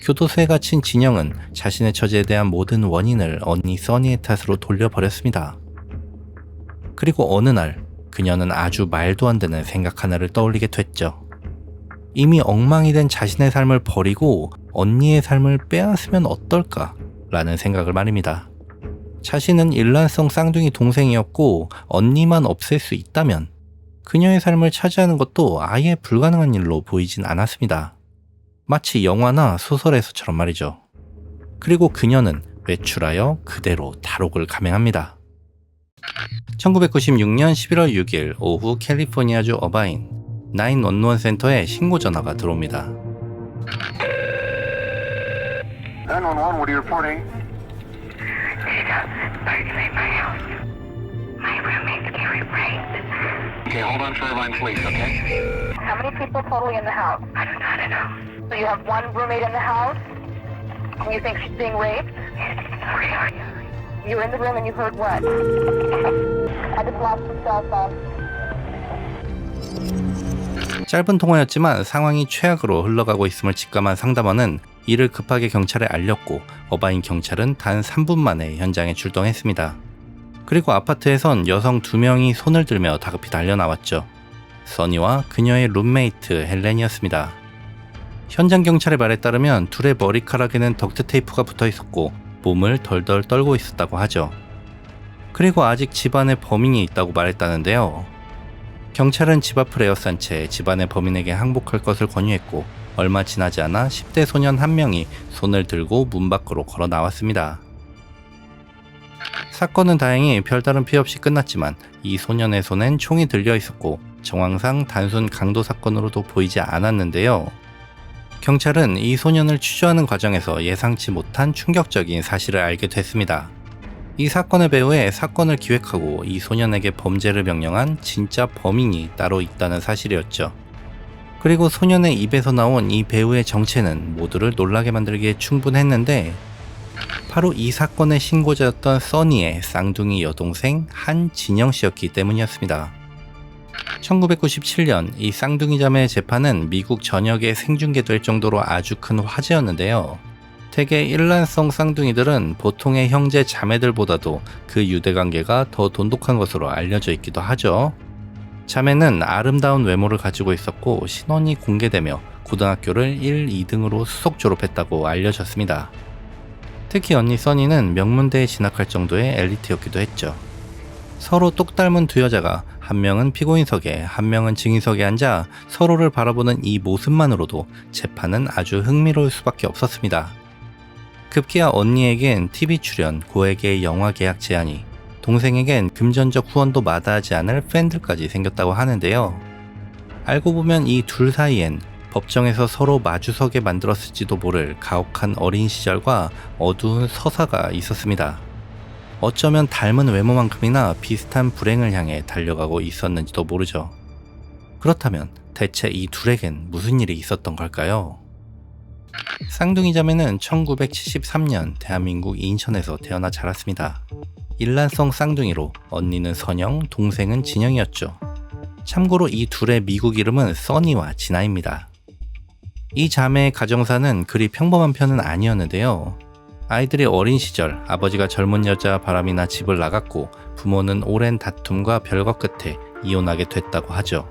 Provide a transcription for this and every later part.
교도소에 갇힌 진영은 자신의 처지에 대한 모든 원인을 언니 써니의 탓으로 돌려버렸습니다. 그리고 어느 날 그녀는 아주 말도 안 되는 생각 하나를 떠올리게 됐죠. 이미 엉망이 된 자신의 삶을 버리고 언니의 삶을 빼앗으면 어떨까 라는 생각을 말입니다. 자신은 일란성 쌍둥이 동생이었고 언니만 없앨 수 있다면 그녀의 삶을 차지하는 것도 아예 불가능한 일로 보이진 않았습니다. 마치 영화나 소설에서처럼 말이죠. 그리고 그녀는 외출하여 그대로 탈옥을 감행합니다. 1996년 11월 6일 오후 캘리포니아주 어바인 911 센터에 신고 전화가 들어옵니다. 911, what are you reporting? My roommate's getting raped. Okay, hold on for a line, please, okay? How many people totally in the house? I don't know. So you have one roommate in the house? And you think she's being raped? Where are you? You were in the room and you heard what? I just lost the cell phone. 짧은 통화였지만 상황이 최악으로 흘러가고 있음을 직감한 상담원은 이를 급하게 경찰에 알렸고 어바인 경찰은 단 3분 만에 현장에 출동했습니다. 그리고 아파트에선 여성 2명이 손을 들며 다급히 달려나왔죠. 써니와 그녀의 룸메이트 헬렌이었습니다. 현장 경찰의 말에 따르면 둘의 머리카락에는 덕트 테이프가 붙어 있었고 몸을 덜덜 떨고 있었다고 하죠. 그리고 아직 집안에 범인이 있다고 말했다는데요. 경찰은 집 앞을 에워싼 채 집안의 범인에게 항복할 것을 권유했고 얼마 지나지 않아 10대 소년 한 명이 손을 들고 문 밖으로 걸어 나왔습니다. 사건은 다행히 별다른 피해 없이 끝났지만 이 소년의 손엔 총이 들려 있었고 정황상 단순 강도 사건으로도 보이지 않았는데요. 경찰은 이 소년을 취조하는 과정에서 예상치 못한 충격적인 사실을 알게 됐습니다. 이 사건의 배후에 사건을 기획하고 이 소년에게 범죄를 명령한 진짜 범인이 따로 있다는 사실이었죠. 그리고 소년의 입에서 나온 이 배우의 정체는 모두를 놀라게 만들기에 충분했는데 바로 이 사건의 신고자였던 써니의 쌍둥이 여동생 한진영 씨였기 때문이었습니다. 1997년 이 쌍둥이 자매의 재판은 미국 전역에 생중계될 정도로 아주 큰 화제였는데요. 대개 일란성 쌍둥이들은 보통의 형제 자매들보다도 그 유대관계가 더 돈독한 것으로 알려져 있기도 하죠. 자매는 아름다운 외모를 가지고 있었고 신원이 공개되며 고등학교를 1, 2등으로 수석 졸업했다고 알려졌습니다. 특히 언니 써니는 명문대에 진학할 정도의 엘리트였기도 했죠. 서로 똑 닮은 두 여자가 한 명은 피고인석에 한 명은 증인석에 앉아 서로를 바라보는 이 모습만으로도 재판은 아주 흥미로울 수밖에 없었습니다. 급기야 언니에겐 TV 출연, 고액의 영화 계약 제안이, 동생에겐 금전적 후원도 마다하지 않을 팬들까지 생겼다고 하는데요. 알고 보면 이 둘 사이엔 법정에서 서로 마주서게 만들었을지도 모를 가혹한 어린 시절과 어두운 서사가 있었습니다. 어쩌면 닮은 외모만큼이나 비슷한 불행을 향해 달려가고 있었는지도 모르죠. 그렇다면 대체 이 둘에겐 무슨 일이 있었던 걸까요? 쌍둥이 자매는 1973년 대한민국 인천에서 태어나 자랐습니다. 일란성 쌍둥이로 언니는 선영, 동생은 진영이었죠. 참고로 이 둘의 미국 이름은 써니와 진아입니다. 이 자매의 가정사는 그리 평범한 편은 아니었는데요. 아이들이 어린 시절 아버지가 젊은 여자 바람이나 집을 나갔고 부모는 오랜 다툼과 별거 끝에 이혼하게 됐다고 하죠.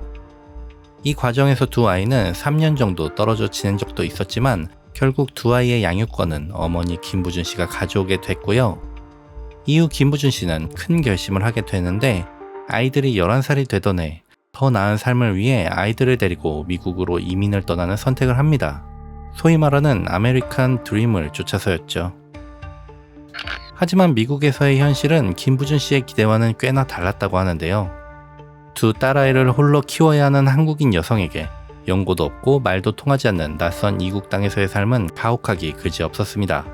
이 과정에서 두 아이는 3년 정도 떨어져 지낸 적도 있었지만 결국 두 아이의 양육권은 어머니 김부준 씨가 가져오게 됐고요. 이후 김부준 씨는 큰 결심을 하게 되는데 아이들이 11살이 되던 해 더 나은 삶을 위해 아이들을 데리고 미국으로 이민을 떠나는 선택을 합니다. 소위 말하는 아메리칸 드림을 쫓아서였죠. 하지만 미국에서의 현실은 김부준 씨의 기대와는 꽤나 달랐다고 하는데요. 두 딸아이를 홀로 키워야 하는 한국인 여성에게 연고도 없고 말도 통하지 않는 낯선 이국 땅에서의 삶은 가혹하기 그지없었습니다.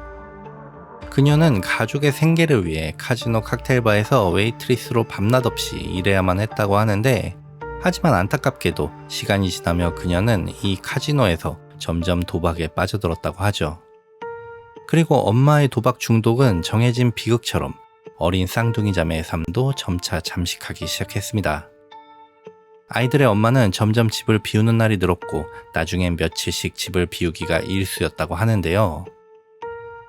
그녀는 가족의 생계를 위해 카지노 칵테일바에서 웨이트리스로 밤낮 없이 일해야만 했다고 하는데 하지만 안타깝게도 시간이 지나며 그녀는 이 카지노에서 점점 도박에 빠져들었다고 하죠. 그리고 엄마의 도박 중독은 정해진 비극처럼 어린 쌍둥이 자매의 삶도 점차 잠식하기 시작했습니다. 아이들의 엄마는 점점 집을 비우는 날이 늘었고 나중엔 며칠씩 집을 비우기가 일쑤였다고 하는데요.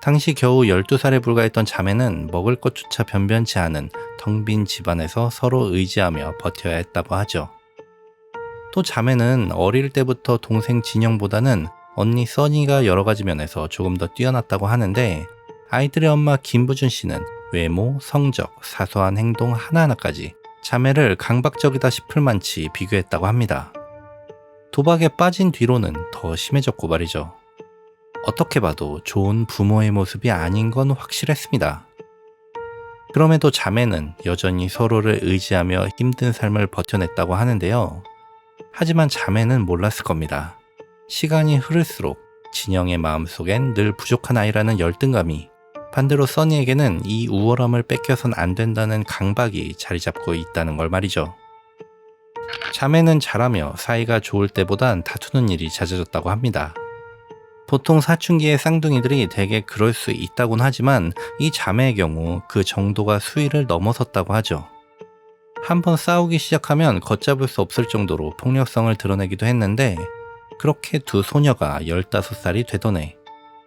당시 겨우 12살에 불과했던 자매는 먹을 것조차 변변치 않은 텅 빈 집안에서 서로 의지하며 버텨야 했다고 하죠. 또 자매는 어릴 때부터 동생 진영보다는 언니 써니가 여러 가지 면에서 조금 더 뛰어났다고 하는데 아이들의 엄마 김부준 씨는 외모, 성적, 사소한 행동 하나하나까지 자매를 강박적이다 싶을 만치 비교했다고 합니다. 도박에 빠진 뒤로는 더 심해졌고 말이죠. 어떻게 봐도 좋은 부모의 모습이 아닌 건 확실했습니다. 그럼에도 자매는 여전히 서로를 의지하며 힘든 삶을 버텨냈다고 하는데요. 하지만 자매는 몰랐을 겁니다. 시간이 흐를수록 진영의 마음속엔 늘 부족한 아이라는 열등감이 반대로 써니에게는 이 우월함을 뺏겨선 안 된다는 강박이 자리 잡고 있다는 걸 말이죠. 자매는 자라며 사이가 좋을 때보단 다투는 일이 잦아졌다고 합니다. 보통 사춘기의 쌍둥이들이 대개 그럴 수 있다곤 하지만 이 자매의 경우 그 정도가 수위를 넘어섰다고 하죠. 한번 싸우기 시작하면 걷잡을 수 없을 정도로 폭력성을 드러내기도 했는데 그렇게 두 소녀가 15살이 되던 해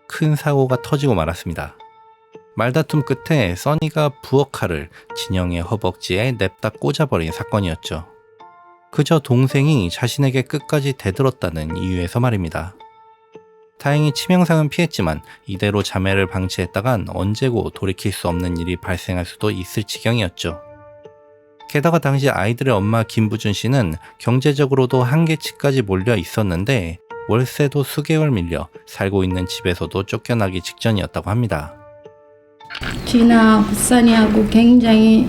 큰 사고가 터지고 말았습니다. 말다툼 끝에 써니가 부엌칼을 진영의 허벅지에 냅다 꽂아버린 사건이었죠. 그저 동생이 자신에게 끝까지 대들었다는 이유에서 말입니다. 다행히 치명상은 피했지만 이대로 자매를 방치했다간 언제고 돌이킬 수 없는 일이 발생할 수도 있을 지경이었죠. 게다가 당시 아이들의 엄마 김부준 씨는 경제적으로도 한계치까지 몰려 있었는데 월세도 수개월 밀려 살고 있는 집에서도 쫓겨나기 직전이었다고 합니다. 진아하고 써니하고 굉장히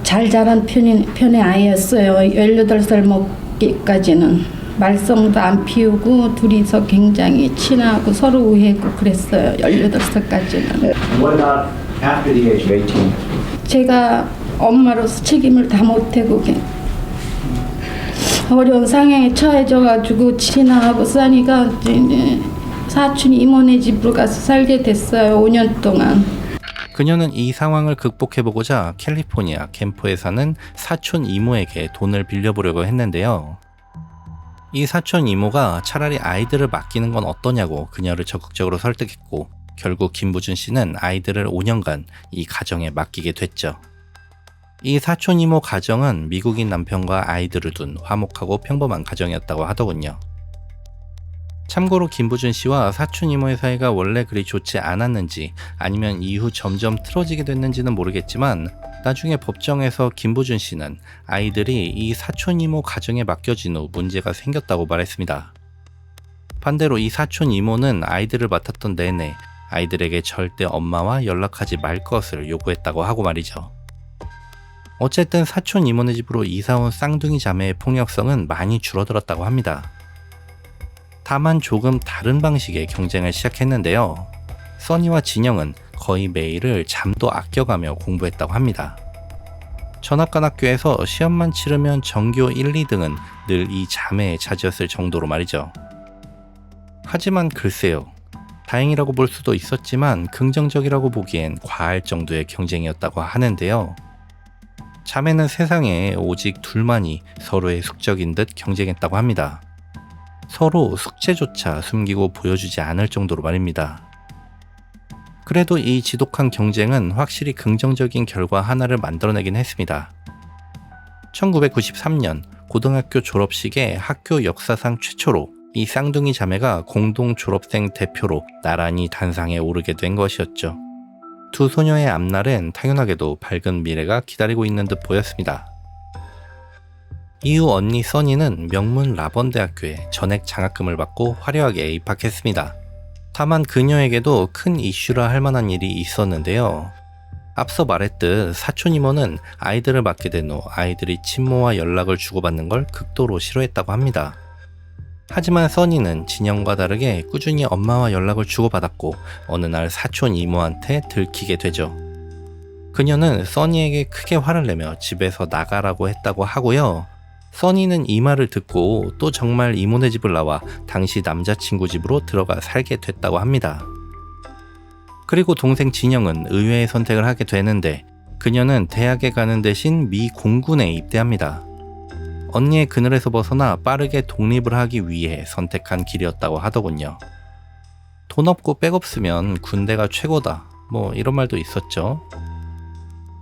잘 자란 편의 아이였어요. 18살 먹기까지는 말썽도 안 피우고 둘이서 굉장히 친하고 서로 우애했고 그랬어요. 18살까지는. What about after the age of 18? 제가 엄마로서 책임을 다 못하고 어려운 상황에 처해져가지고 진아하고 써니가 이제 사촌 이모네 집으로 가서 살게 됐어요. 5년 동안. 그녀는 이 상황을 극복해보고자 캘리포니아 캠프에 사는 사촌 이모에게 돈을 빌려보려고 했는데요. 이 사촌 이모가 차라리 아이들을 맡기는 건 어떠냐고 그녀를 적극적으로 설득했고 결국 김부준 씨는 아이들을 5년간 이 가정에 맡기게 됐죠. 이 사촌 이모 가정은 미국인 남편과 아이들을 둔 화목하고 평범한 가정이었다고 하더군요. 참고로 김부준 씨와 사촌 이모의 사이가 원래 그리 좋지 않았는지 아니면 이후 점점 틀어지게 됐는지는 모르겠지만 나중에 법정에서 김부준 씨는 아이들이 이 사촌 이모 가정에 맡겨진 후 문제가 생겼다고 말했습니다. 반대로 이 사촌 이모는 아이들을 맡았던 내내 아이들에게 절대 엄마와 연락하지 말 것을 요구했다고 하고 말이죠. 어쨌든 사촌 이모네 집으로 이사온 쌍둥이 자매의 폭력성은 많이 줄어들었다고 합니다. 다만 조금 다른 방식의 경쟁을 시작했는데요. 써니와 진영은 거의 매일을 잠도 아껴가며 공부했다고 합니다. 전학간 학교에서 시험만 치르면 전교 1, 2등은 늘 이 자매의 차지였을 정도로 말이죠. 하지만 글쎄요. 다행이라고 볼 수도 있었지만 긍정적이라고 보기엔 과할 정도의 경쟁이었다고 하는데요. 자매는 세상에 오직 둘만이 서로의 숙적인 듯 경쟁했다고 합니다. 서로 숙제조차 숨기고 보여주지 않을 정도로 말입니다. 그래도 이 지독한 경쟁은 확실히 긍정적인 결과 하나를 만들어내긴 했습니다. 1993년 고등학교 졸업식에 학교 역사상 최초로 이 쌍둥이 자매가 공동 졸업생 대표로 나란히 단상에 오르게 된 것이었죠. 두 소녀의 앞날엔 당연하게도 밝은 미래가 기다리고 있는 듯 보였습니다. 이후 언니 써니는 명문 라번대학교에 전액 장학금을 받고 화려하게 입학했습니다. 다만 그녀에게도 큰 이슈라 할 만한 일이 있었는데요. 앞서 말했듯 사촌 이모는 아이들을 맡게 된 후 아이들이 친모와 연락을 주고받는 걸 극도로 싫어했다고 합니다. 하지만 써니는 진영과 다르게 꾸준히 엄마와 연락을 주고받았고 어느 날 사촌 이모한테 들키게 되죠. 그녀는 써니에게 크게 화를 내며 집에서 나가라고 했다고 하고요. 써니는 이 말을 듣고 또 정말 이모네 집을 나와 당시 남자친구 집으로 들어가 살게 됐다고 합니다. 그리고 동생 진영은 의외의 선택을 하게 되는데 그녀는 대학에 가는 대신 미 공군에 입대합니다. 언니의 그늘에서 벗어나 빠르게 독립을 하기 위해 선택한 길이었다고 하더군요. 돈 없고 백 없으면 군대가 최고다, 뭐 이런 말도 있었죠.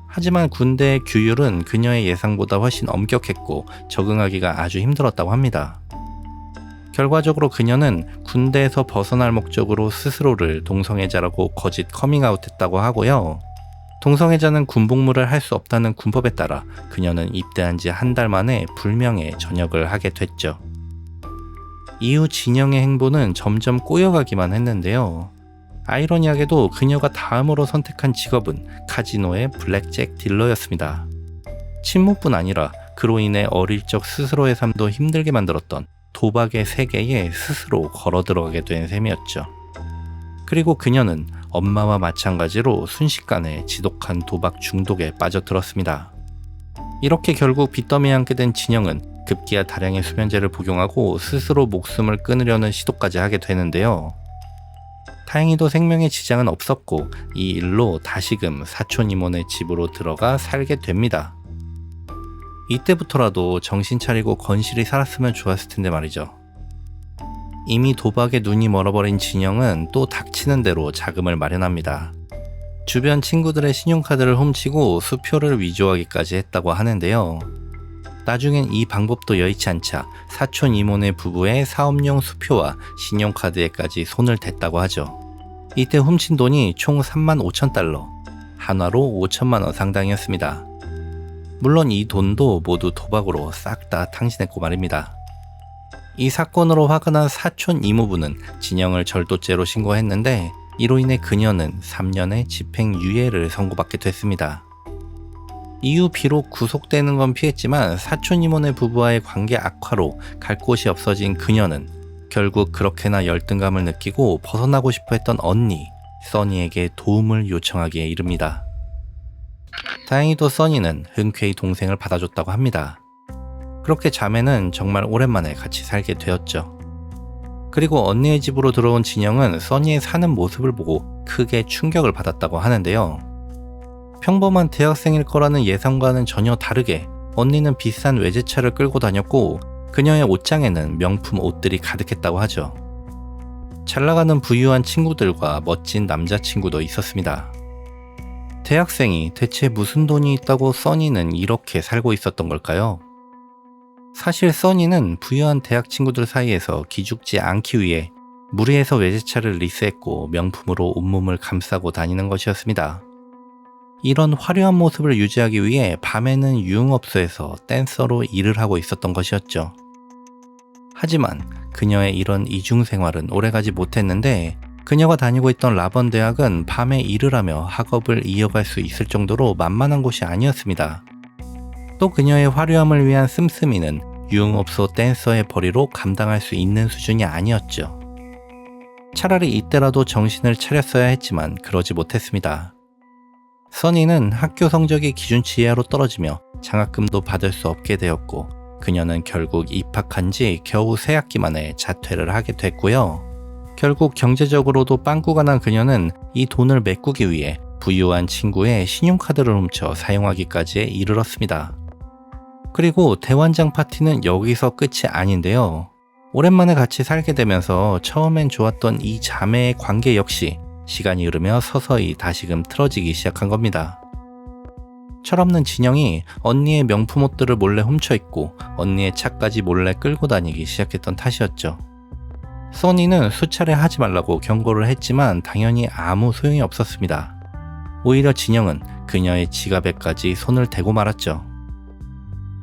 하지만 군대의 규율은 그녀의 예상보다 훨씬 엄격했고 적응하기가 아주 힘들었다고 합니다. 결과적으로 그녀는 군대에서 벗어날 목적으로 스스로를 동성애자라고 거짓 커밍아웃했다고 하고요. 동성애자는 군복무를 할 수 없다는 군법에 따라 그녀는 입대한 지 한 달 만에 불명예 전역을 하게 됐죠. 이후 진영의 행보는 점점 꼬여가기만 했는데요. 아이러니하게도 그녀가 다음으로 선택한 직업은 카지노의 블랙잭 딜러였습니다. 침묵뿐 아니라 그로 인해 어릴 적 스스로의 삶도 힘들게 만들었던 도박의 세계에 스스로 걸어 들어가게 된 셈이었죠. 그리고 그녀는 엄마와 마찬가지로 순식간에 지독한 도박 중독에 빠져들었습니다. 이렇게 결국 빚더미에 앉게 된 진영은 급기야 다량의 수면제를 복용하고 스스로 목숨을 끊으려는 시도까지 하게 되는데요. 다행히도 생명에 지장은 없었고 이 일로 다시금 사촌 이모네 집으로 들어가 살게 됩니다. 이때부터라도 정신 차리고 건실히 살았으면 좋았을 텐데 말이죠. 이미 도박에 눈이 멀어버린 진영은 또 닥치는 대로 자금을 마련합니다. 주변 친구들의 신용카드를 훔치고 수표를 위조하기까지 했다고 하는데요. 나중엔 이 방법도 여의치 않자 사촌 이모네 부부의 사업용 수표와 신용카드에까지 손을 댔다고 하죠. 이때 훔친 돈이 총 35,000달러, 한화로 5천만 원 상당이었습니다. 물론 이 돈도 모두 도박으로 싹 다 탕진했고 말입니다. 이 사건으로 화가 난 사촌 이모부는 진영을 절도죄로 신고했는데 이로 인해 그녀는 3년의 집행유예를 선고받게 됐습니다. 이후 비록 구속되는 건 피했지만 사촌 이모네 부부와의 관계 악화로 갈 곳이 없어진 그녀는 결국 그렇게나 열등감을 느끼고 벗어나고 싶어 했던 언니 써니에게 도움을 요청하기에 이릅니다. 다행히도 써니는 흔쾌히 동생을 받아줬다고 합니다. 그렇게 자매는 정말 오랜만에 같이 살게 되었죠. 그리고 언니의 집으로 들어온 진영은 써니의 사는 모습을 보고 크게 충격을 받았다고 하는데요. 평범한 대학생일 거라는 예상과는 전혀 다르게 언니는 비싼 외제차를 끌고 다녔고 그녀의 옷장에는 명품 옷들이 가득했다고 하죠. 잘나가는 부유한 친구들과 멋진 남자친구도 있었습니다. 대학생이 대체 무슨 돈이 있다고 써니는 이렇게 살고 있었던 걸까요? 사실 써니는 부유한 대학 친구들 사이에서 기죽지 않기 위해 무리해서 외제차를 리스했고 명품으로 온몸을 감싸고 다니는 것이었습니다. 이런 화려한 모습을 유지하기 위해 밤에는 유흥업소에서 댄서로 일을 하고 있었던 것이었죠. 하지만 그녀의 이런 이중생활은 오래가지 못했는데 그녀가 다니고 있던 라번 대학은 밤에 일을 하며 학업을 이어갈 수 있을 정도로 만만한 곳이 아니었습니다. 또 그녀의 화려함을 위한 씀씀이는 유흥업소 댄서의 벌이로 감당할 수 있는 수준이 아니었죠. 차라리 이때라도 정신을 차렸어야 했지만 그러지 못했습니다. 써니는 학교 성적이 기준치 이하로 떨어지며 장학금도 받을 수 없게 되었고 그녀는 결국 입학한 지 겨우 새 학기 만에 자퇴를 하게 됐고요. 결국 경제적으로도 빵꾸가 난 그녀는 이 돈을 메꾸기 위해 부유한 친구의 신용카드를 훔쳐 사용하기까지에 이르렀습니다. 그리고 대환장 파티는 여기서 끝이 아닌데요. 오랜만에 같이 살게 되면서 처음엔 좋았던 이 자매의 관계 역시 시간이 흐르며 서서히 다시금 틀어지기 시작한 겁니다. 철없는 진영이 언니의 명품 옷들을 몰래 훔쳐 입고 언니의 차까지 몰래 끌고 다니기 시작했던 탓이었죠. 써니는 수차례 하지 말라고 경고를 했지만 당연히 아무 소용이 없었습니다. 오히려 진영은 그녀의 지갑에까지 손을 대고 말았죠.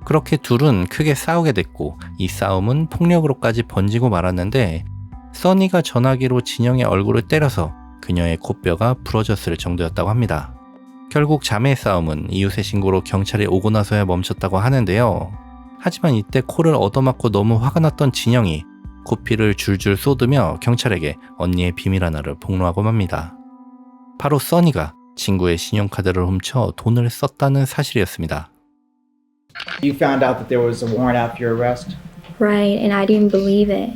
그렇게 둘은 크게 싸우게 됐고 이 싸움은 폭력으로까지 번지고 말았는데 써니가 전화기로 진영의 얼굴을 때려서 그녀의 코뼈가 부러졌을 정도였다고 합니다. 결국 자매의 싸움은 이웃의 신고로 경찰이 오고 나서야 멈췄다고 하는데요. 하지만 이때 코를 얻어맞고 너무 화가 났던 진영이 코피를 줄줄 쏟으며 경찰에게 언니의 비밀 하나를 폭로하고 맙니다. 바로 써니가 친구의 신용카드를 훔쳐 돈을 썼다는 사실이었습니다. You found out that there was a warrant out for your arrest, Right, and I didn't believe it.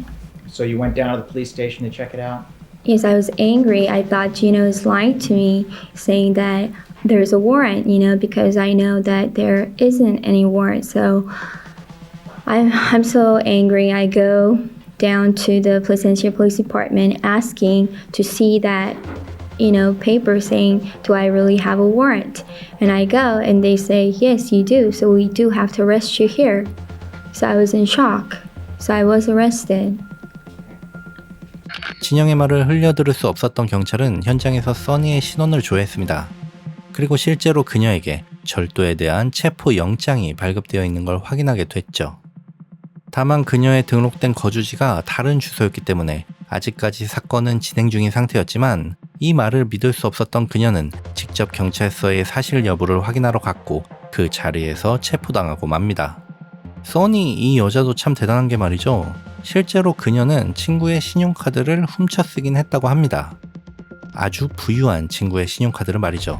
so you went down to the police station to check it out? Yes, I was angry. I thought Gino was lying to me, saying that there's a warrant, because I know that there isn't any warrant. So I'm so angry. I go down to the Placentia Police Department asking to see that, paper saying, do I really have a warrant? And I go and they say, yes, you do. So we do have to arrest you here. So I was in shock. So I was arrested. 진영의 말을 흘려들을 수 없었던 경찰은 현장에서 써니의 신원을 조회했습니다. 그리고 실제로 그녀에게 절도에 대한 체포 영장이 발급되어 있는 걸 확인하게 됐죠. 다만 그녀의 등록된 거주지가 다른 주소였기 때문에 아직까지 사건은 진행 중인 상태였지만 이 말을 믿을 수 없었던 그녀는 직접 경찰서에 사실 여부를 확인하러 갔고 그 자리에서 체포당하고 맙니다. 써니 이 여자도 참 대단한 게 말이죠. 실제로 그녀는 친구의 신용카드를 훔쳐 쓰긴 했다고 합니다. 아주 부유한 친구의 신용카드를 말이죠.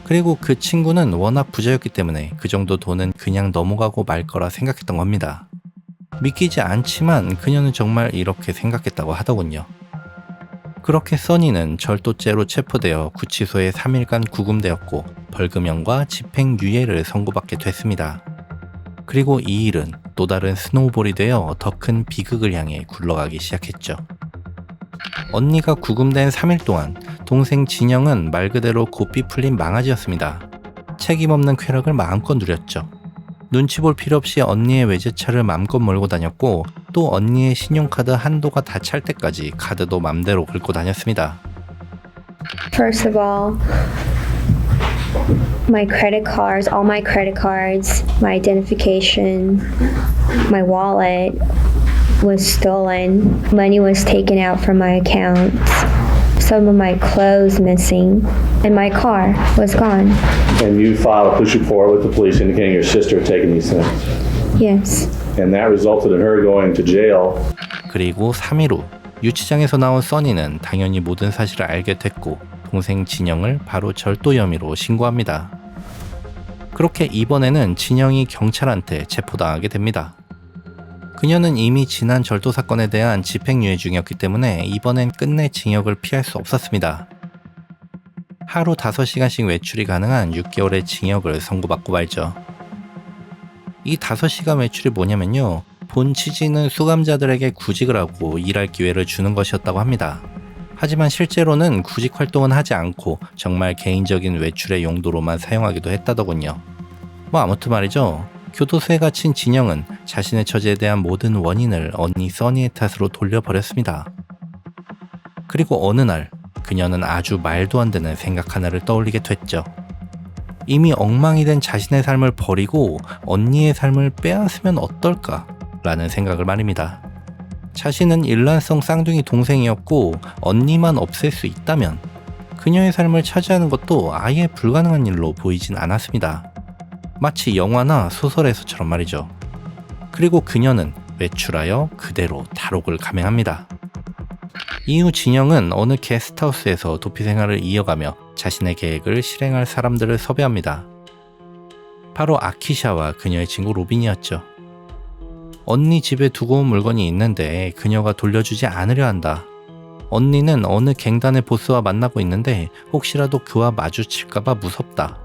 그리고 그 친구는 워낙 부자였기 때문에 그 정도 돈은 그냥 넘어가고 말 거라 생각했던 겁니다. 믿기지 않지만 그녀는 정말 이렇게 생각했다고 하더군요. 그렇게 써니는 절도죄로 체포되어 구치소에 3일간 구금되었고 벌금형과 집행유예를 선고받게 됐습니다. 그리고 이 일은 또 다른 스노우볼이 되어 더 큰 비극을 향해 굴러가기 시작했죠. 언니가 구금된 3일 동안 동생 진영은 말 그대로 고삐 풀린 망아지였습니다. 책임 없는 쾌락을 마음껏 누렸죠. 눈치 볼 필요 없이 언니의 외제차를 맘껏 몰고 다녔고 또 언니의 신용카드 한도가 다 찰 때까지 카드도 맘대로 긁고 다녔습니다. First of all, my credit cards, all my credit cards, my identification, my wallet was stolen. Money was taken out from my account. Some of my clothes missing, and my car was gone. And you filed a police report with the police indicating your sister had taken these things. Yes. And that resulted in her going to jail. 그리고 3일 후 유치장에서 나온 써니는 당연히 모든 사실을 알게 됐고 동생 진영을 바로 절도 혐의로 신고합니다. 그렇게 이번에는 진영이 경찰한테 체포당하게 됩니다. 그녀는 이미 지난 절도 사건에 대한 집행유예 중이었기 때문에 이번엔 끝내 징역을 피할 수 없었습니다. 하루 5시간씩 외출이 가능한 6개월의 징역을 선고받고 말죠. 이 5시간 외출이 뭐냐면요. 본 취지는 수감자들에게 구직을 하고 일할 기회를 주는 것이었다고 합니다. 하지만 실제로는 구직 활동은 하지 않고 정말 개인적인 외출의 용도로만 사용하기도 했다더군요. 아무튼 말이죠. 교도소에 갇힌 진영은 자신의 처지에 대한 모든 원인을 언니 써니의 탓으로 돌려버렸습니다. 그리고 어느 날 그녀는 아주 말도 안 되는 생각 하나를 떠올리게 됐죠. 이미 엉망이 된 자신의 삶을 버리고 언니의 삶을 빼앗으면 어떨까 라는 생각을 말입니다. 자신은 일란성 쌍둥이 동생이었고 언니만 없앨 수 있다면 그녀의 삶을 차지하는 것도 아예 불가능한 일로 보이진 않았습니다. 마치 영화나 소설에서처럼 말이죠. 그리고 그녀는 외출하여 그대로 탈옥을 감행합니다. 이후 진영은 어느 게스트하우스에서 도피 생활을 이어가며 자신의 계획을 실행할 사람들을 섭외합니다. 바로 아키샤와 그녀의 친구 로빈이었죠. 언니 집에 두고 온 물건이 있는데 그녀가 돌려주지 않으려 한다. 언니는 어느 갱단의 보스와 만나고 있는데 혹시라도 그와 마주칠까봐 무섭다.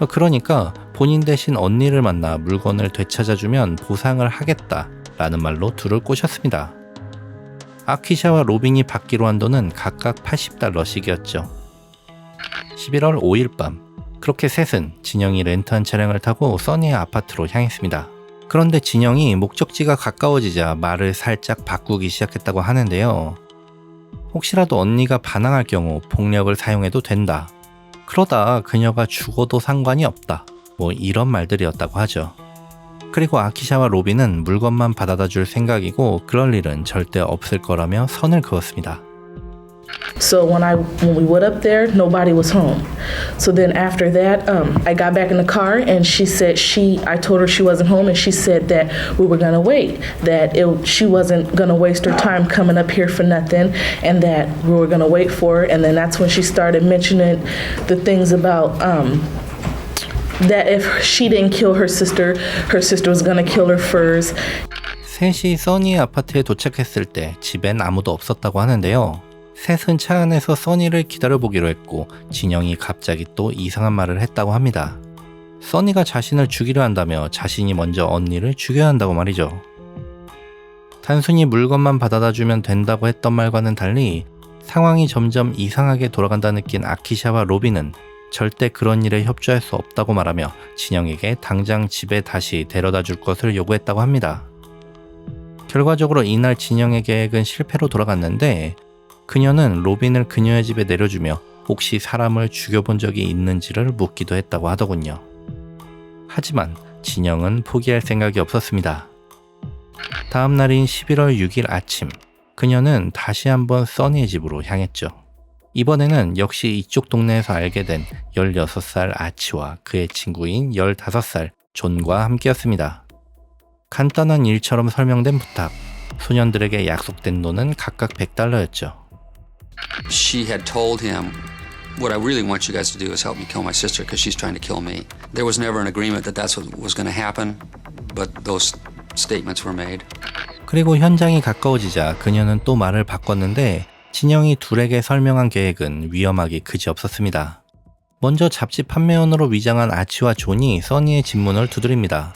그러니까 본인 대신 언니를 만나 물건을 되찾아주면 보상을 하겠다 라는 말로 둘을 꼬셨습니다. 아키샤와 로빈이 받기로 한 돈은 각각 $80씩이었죠. 11월 5일 밤 그렇게 셋은 진영이 렌트한 차량을 타고 써니의 아파트로 향했습니다. 그런데 진영이 목적지가 가까워지자 말을 살짝 바꾸기 시작했다고 하는데요. 혹시라도 언니가 반항할 경우 폭력을 사용해도 된다. 그러다 그녀가 죽어도 상관이 없다. 이런 말들이었다고 하죠. 그리고 아키샤와 로빈은 물건만 받아다 줄 생각이고 그럴 일은 절대 없을 거라며 선을 그었습니다. So when we went up there, nobody was home. So then after that, I got back in the car and she said I told her she wasn't home and she said that we were gonna wait, that she wasn't gonna waste her time coming up here for nothing, and that we were gonna wait for her. And then that's when she started mentioning the things about that if she didn't kill her sister was gonna kill her first. 셋이 써니의 아파트에 도착했을 때 집엔 아무도 없었다고 하는데요. 셋은 차 안에서 써니를 기다려보기로 했고 진영이 갑자기 또 이상한 말을 했다고 합니다. 써니가 자신을 죽이려 한다며 자신이 먼저 언니를 죽여야 한다고 말이죠. 단순히 물건만 받아다 주면 된다고 했던 말과는 달리 상황이 점점 이상하게 돌아간다 느낀 아키샤와 로빈은 절대 그런 일에 협조할 수 없다고 말하며 진영에게 당장 집에 다시 데려다 줄 것을 요구했다고 합니다. 결과적으로 이날 진영의 계획은 실패로 돌아갔는데 그녀는 로빈을 그녀의 집에 내려주며 혹시 사람을 죽여본 적이 있는지를 묻기도 했다고 하더군요. 하지만 진영은 포기할 생각이 없었습니다. 다음 날인 11월 6일 아침, 그녀는 다시 한번 써니의 집으로 향했죠. 이번에는 역시 이쪽 동네에서 알게 된 16살 아치와 그의 친구인 15살 존과 함께였습니다. 간단한 일처럼 설명된 부탁, 소년들에게 약속된 돈은 각각 $100였죠. She had told him, what I really want you guys to do is help me kill my sister because she's trying to kill me. There was never an agreement that that's what was going to happen, but those statements were made. 그리고 현장이 가까워지자 그녀는 또 말을 바꿨는데 진영이 둘에게 설명한 계획은 위험하기 그지없었습니다. 먼저 잡지 판매원으로 위장한 아치와 존이 써니의 집 문을 두드립니다.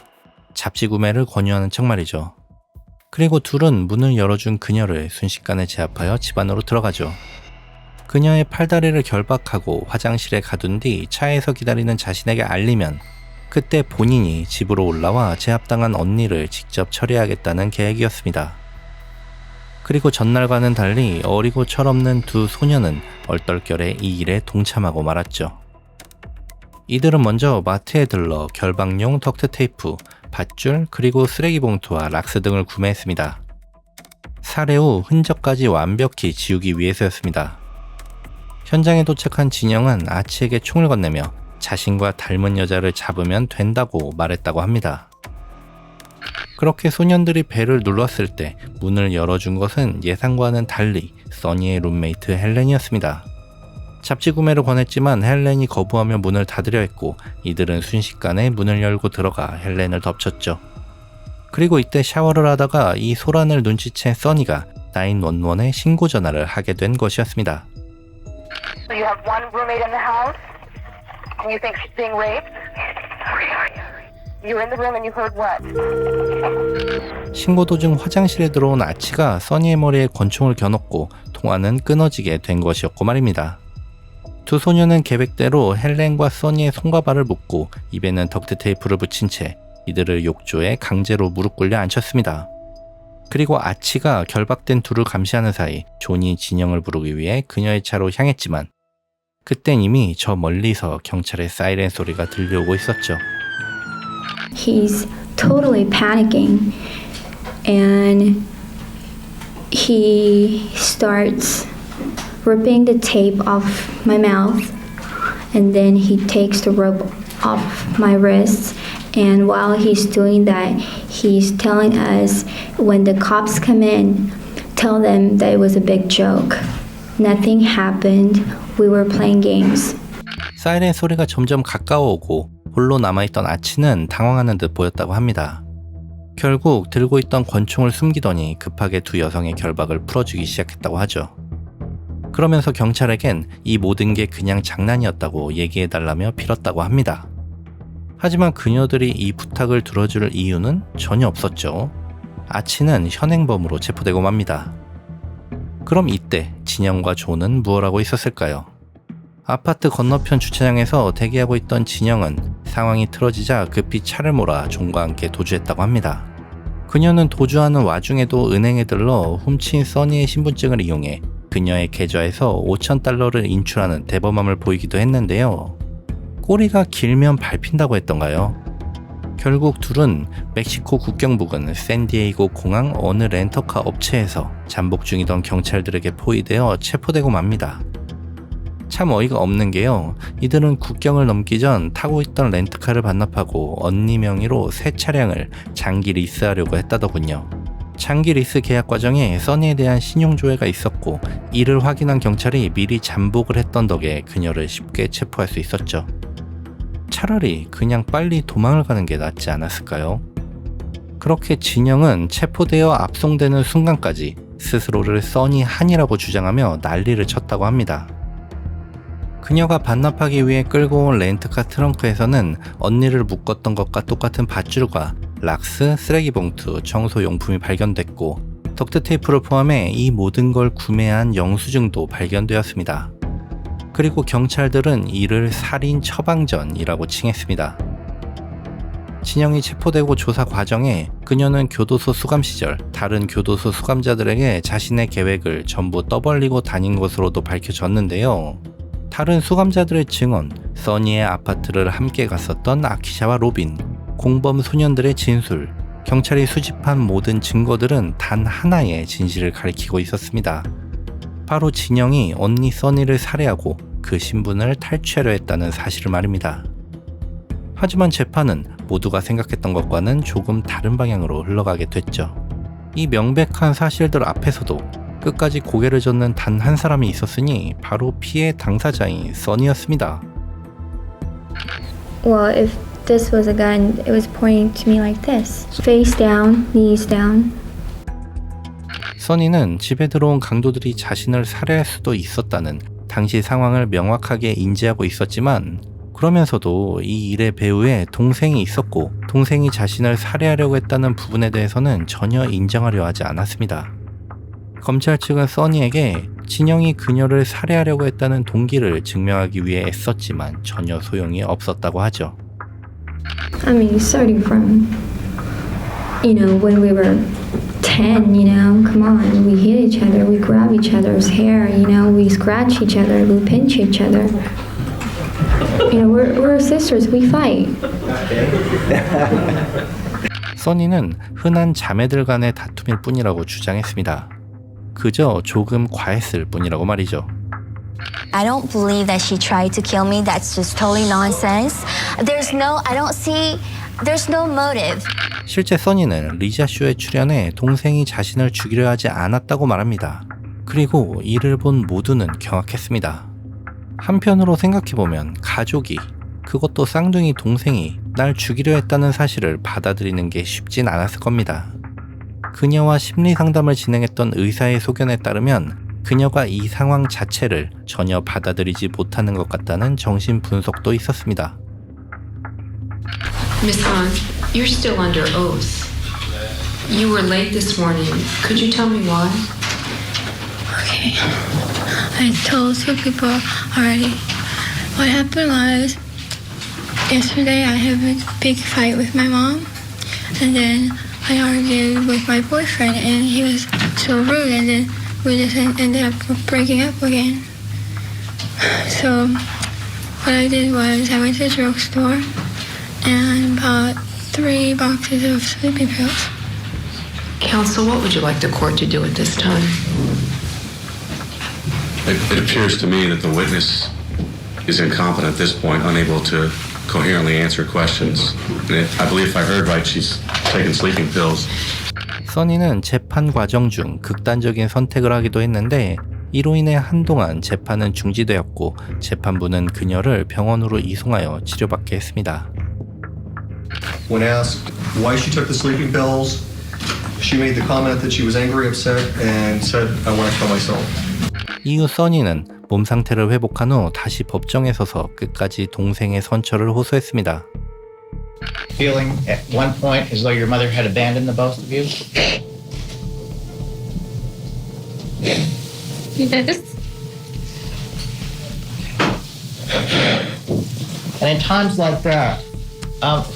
잡지 구매를 권유하는 척 말이죠. 그리고 둘은 문을 열어준 그녀를 순식간에 제압하여 집 안으로 들어가죠. 그녀의 팔다리를 결박하고 화장실에 가둔 뒤 차에서 기다리는 자신에게 알리면 그때 본인이 집으로 올라와 제압당한 언니를 직접 처리하겠다는 계획이었습니다. 그리고 전날과는 달리 어리고 철없는 두 소녀는 얼떨결에 이 일에 동참하고 말았죠. 이들은 먼저 마트에 들러 결박용 덕트 테이프, 밧줄, 그리고 쓰레기 봉투와 락스 등을 구매했습니다. 살해 후 흔적까지 완벽히 지우기 위해서였습니다. 현장에 도착한 진영은 아치에게 총을 건네며 자신과 닮은 여자를 잡으면 된다고 말했다고 합니다. 그렇게 소년들이 벨을 눌렀을 때 문을 열어준 것은 예상과는 달리 써니의 룸메이트 헬렌이었습니다. 잡지 구매를 권했지만 헬렌이 거부하며 문을 닫으려 했고 이들은 순식간에 문을 열고 들어가 헬렌을 덮쳤죠. 그리고 이때 샤워를 하다가 이 소란을 눈치챈 써니가 911에 신고 전화를 하게 된 것이었습니다. So you have one roommate in the house, and you think she's being raped? You were in the room and you heard what? 신고 도중 화장실에 들어온 아치가 써니의 머리에 권총을 겨눴고 통화는 끊어지게 된 것이었고 말입니다. 두 소녀는 계획대로 헬렌과 써니의 손과 발을 묶고 입에는 덕트 테이프를 붙인 채 이들을 욕조에 강제로 무릎 꿇려 앉혔습니다. 그리고 아치가 결박된 둘을 감시하는 사이 존이 진영을 부르기 위해 그녀의 차로 향했지만 그땐 이미 저 멀리서 경찰의 사이렌 소리가 들려오고 있었죠. He's totally panicking and he starts ripping the tape off my mouth and then he takes the rope off my wrists, and while he's doing that he's telling us when the cops come in, tell them that it was a big joke. Nothing happened. We were playing games. 사이렌 소리가 점점 가까워오고 홀로 남아있던 아치는 당황하는 듯 보였다고 합니다. 결국 들고 있던 권총을 숨기더니 급하게 두 여성의 결박을 풀어주기 시작했다고 하죠. 그러면서 경찰에겐 이 모든 게 그냥 장난이었다고 얘기해달라며 빌었다고 합니다. 하지만 그녀들이 이 부탁을 들어줄 이유는 전혀 없었죠. 아치는 현행범으로 체포되고 맙니다. 그럼 이때 진영과 존은 무엇 하고 있었을까요? 아파트 건너편 주차장에서 대기하고 있던 진영은 상황이 틀어지자 급히 차를 몰아 존과 함께 도주했다고 합니다. 그녀는 도주하는 와중에도 은행에 들러 훔친 써니의 신분증을 이용해 그녀의 계좌에서 $5,000를 인출하는 대범함을 보이기도 했는데요. 꼬리가 길면 밟힌다고 했던가요? 결국 둘은 멕시코 국경 부근 샌디에이고 공항 어느 렌터카 업체에서 잠복 중이던 경찰들에게 포위되어 체포되고 맙니다. 참 어이가 없는 게요. 이들은 국경을 넘기 전 타고 있던 렌트카를 반납하고 언니 명의로 새 차량을 장기 리스하려고 했다더군요. 장기 리스 계약 과정에 써니에 대한 신용조회가 있었고 이를 확인한 경찰이 미리 잠복을 했던 덕에 그녀를 쉽게 체포할 수 있었죠. 차라리 그냥 빨리 도망을 가는 게 낫지 않았을까요? 그렇게 진영은 체포되어 압송되는 순간까지 스스로를 써니 한이라고 주장하며 난리를 쳤다고 합니다. 그녀가 반납하기 위해 끌고 온 렌트카 트렁크에서는 언니를 묶었던 것과 똑같은 밧줄과 락스, 쓰레기 봉투, 청소용품이 발견됐고 덕트 테이프를 포함해 이 모든 걸 구매한 영수증도 발견되었습니다. 그리고 경찰들은 이를 살인 처방전이라고 칭했습니다. 진영이 체포되고 조사 과정에 그녀는 교도소 수감 시절 다른 교도소 수감자들에게 자신의 계획을 전부 떠벌리고 다닌 것으로도 밝혀졌는데요. 다른 수감자들의 증언, 써니의 아파트를 함께 갔었던 아키샤와 로빈, 공범 소년들의 진술, 경찰이 수집한 모든 증거들은 단 하나의 진실을 가리키고 있었습니다. 바로 진영이 언니 써니를 살해하고 그 신분을 탈취하려 했다는 사실을 말입니다. 하지만 재판은 모두가 생각했던 것과는 조금 다른 방향으로 흘러가게 됐죠. 이 명백한 사실들 앞에서도 끝까지 고개를 젓는 단 한 사람이 있었으니 바로 피해 당사자인 써니였습니다. Well, if this was a gun, it was pointing to me like this. Face down, knees down. 써니는 집에 들어온 강도들이 자신을 살해할 수도 있었다는 당시 상황을 명확하게 인지하고 있었지만 그러면서도 이 일의 배후에 동생이 있었고 동생이 자신을 살해하려고 했다는 부분에 대해서는 전혀 인정하려 하지 않았습니다. 검찰 측은 써니에게 진영이 그녀를 살해하려고 했다는 동기를 증명하기 위해 애썼지만 전혀 소용이 없었다고 하죠. I mean, starting from, when we were 10, come on, we hit each other, we grab each other's hair, we scratch each other, we pinch each other. We're sisters, we fight. 써니는 흔한 자매들 간의 다툼일 뿐이라고 주장했습니다. 그저 조금 과했을 뿐이라고 말이죠. I don't believe that she tried to kill me. That's just totally nonsense. There's no motive. 실제 써니는 리자 쇼에 출연해 동생이 자신을 죽이려 하지 않았다고 말합니다. 그리고 이를 본 모두는 경악했습니다. 한편으로 생각해보면 가족이, 그것도 쌍둥이 동생이 날 죽이려 했다는 사실을 받아들이는 게 쉽진 않았을 겁니다. 그녀와 심리 상담을 진행했던 의사의 소견에 따르면 그녀가 이 상황 자체를 전혀 받아들이지 못하는 것 같다는 정신 분석도 있었습니다. Miss Han, you're still under oath. You were late this morning. Could you tell me why? Okay. I told two people already. What happened was, yesterday I had a big fight with my mom, and then I argued with my boyfriend, and he was so rude, and then we just ended up breaking up again. So what I did was I went to the drugstore and bought 3 boxes of sleeping pills. Counsel, what would you like the court to do at this time? It appears to me that the witness is incompetent at this point, unable to coherently answer questions. And I believe if I heard right, she's taken sleeping pills. 써니는 재판 과정 중 극단적인 선택을 하기도 했는데 이로 인해 한동안 재판은 중지되었고 재판부는 그녀를 병원으로 이송하여 치료받게 했습니다. When asked why she took the sleeping pills, she made the comment that she was angry, upset, and said, I want to kill myself. 이후 써니는 몸 상태를 회복한 후 다시 법정에 서서 끝까지 동생의 선처를 호소했습니다. Feeling at one point as though your mother had abandoned the both of you? Yes. And in times like that,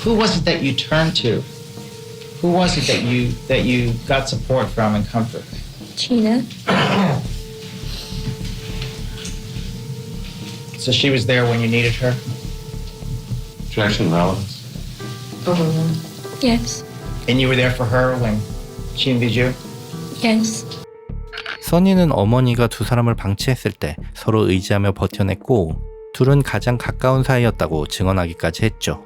who was it that you turned to? Who was it that you got support from and comfort? Gina. So she was there when you needed her? Objection, relevance. Yes. And you were there for her when she needed you? Yes. 써니는 어머니가 두 사람을 방치했을 때 서로 의지하며 버텨냈고 둘은 가장 가까운 사이였다고 증언하기까지 했죠.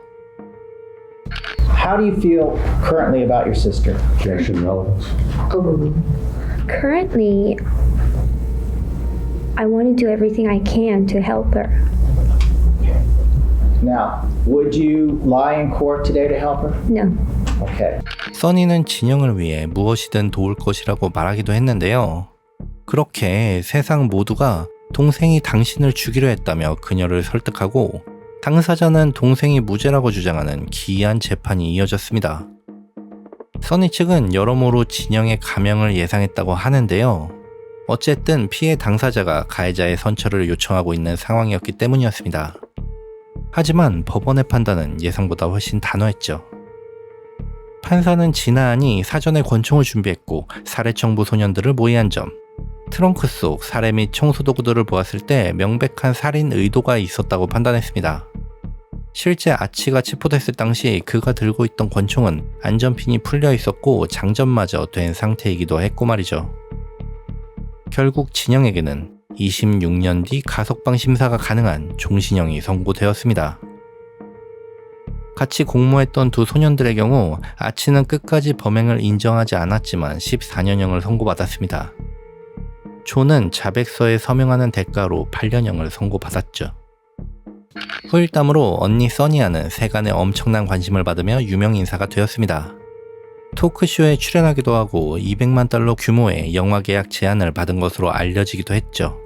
How do you feel currently about your sister? Objection, relevance. Currently, I want to do everything I can to help her. Now, would you lie in court today to help her? No. Okay. 써니는 진영을 위해 무엇이든 도울 것이라고 말하기도 했는데요. 그렇게 세상 모두가 동생이 당신을 죽이려 했다며 그녀를 설득하고 당사자는 동생이 무죄라고 주장하는 기이한 재판이 이어졌습니다. 써니 측은 여러모로 진영의 감형을 예상했다고 하는데요. 어쨌든 피해 당사자가 가해자의 선처를 요청하고 있는 상황이었기 때문이었습니다. 하지만 법원의 판단은 예상보다 훨씬 단호했죠. 판사는 진아안이 사전에 권총을 준비했고 살해 청부 소년들을 모의한 점, 트렁크 속 살해 및 청소 도구들을 보았을 때 명백한 살인 의도가 있었다고 판단했습니다. 실제 아치가 체포됐을 당시 그가 들고 있던 권총은 안전핀이 풀려 있었고 장전마저 된 상태이기도 했고 말이죠. 결국 진영에게는 26년 뒤 가석방 심사가 가능한 종신형이 선고되었습니다. 같이 공모했던 두 소년들의 경우 아치는 끝까지 범행을 인정하지 않았지만 14년형을 선고받았습니다. 조는 자백서에 서명하는 대가로 8년형을 선고받았죠. 후일담으로 언니 써니아는 세간의 엄청난 관심을 받으며 유명인사가 되었습니다. 토크쇼에 출연하기도 하고 200만 달러 규모의 영화 계약 제안을 받은 것으로 알려지기도 했죠.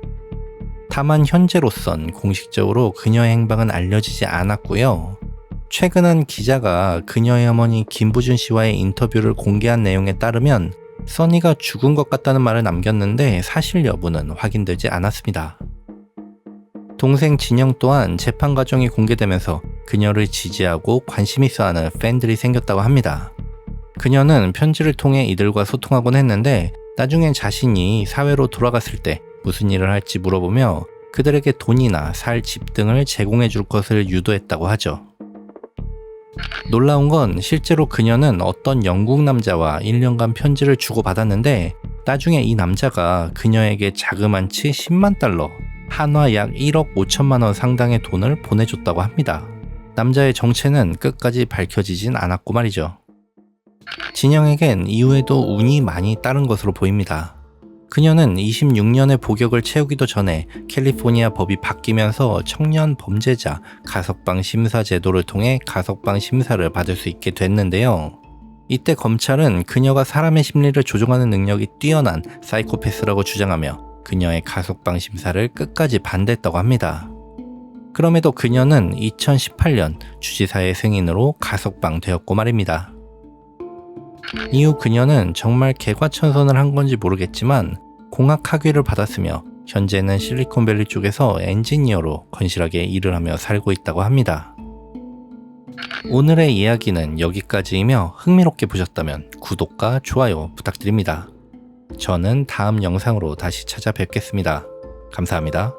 다만 현재로선 공식적으로 그녀의 행방은 알려지지 않았고요. 최근 한 기자가 그녀의 어머니 김부준 씨와의 인터뷰를 공개한 내용에 따르면 써니가 죽은 것 같다는 말을 남겼는데 사실 여부는 확인되지 않았습니다. 동생 진영 또한 재판 과정이 공개되면서 그녀를 지지하고 관심 있어 하는 팬들이 생겼다고 합니다. 그녀는 편지를 통해 이들과 소통하곤 했는데 나중엔 자신이 사회로 돌아갔을 때 무슨 일을 할지 물어보며 그들에게 돈이나 살 집 등을 제공해 줄 것을 유도했다고 하죠. 놀라운 건 실제로 그녀는 어떤 영국 남자와 1년간 편지를 주고받았는데 나중에 이 남자가 그녀에게 자그만치 10만 달러, 한화 약 1억 5천만 원 상당의 돈을 보내줬다고 합니다. 남자의 정체는 끝까지 밝혀지진 않았고 말이죠. 진영에겐 이후에도 운이 많이 따른 것으로 보입니다. 그녀는 26년의 복역을 채우기도 전에 캘리포니아 법이 바뀌면서 청년 범죄자 가석방 심사 제도를 통해 가석방 심사를 받을 수 있게 됐는데요. 이때 검찰은 그녀가 사람의 심리를 조종하는 능력이 뛰어난 사이코패스라고 주장하며 그녀의 가석방 심사를 끝까지 반대했다고 합니다. 그럼에도 그녀는 2018년 주지사의 승인으로 가석방 되었고 말입니다. 이후 그녀는 정말 개과천선을 한 건지 모르겠지만 공학 학위를 받았으며 현재는 실리콘밸리 쪽에서 엔지니어로 건실하게 일을 하며 살고 있다고 합니다. 오늘의 이야기는 여기까지이며 흥미롭게 보셨다면 구독과 좋아요 부탁드립니다. 저는 다음 영상으로 다시 찾아뵙겠습니다. 감사합니다.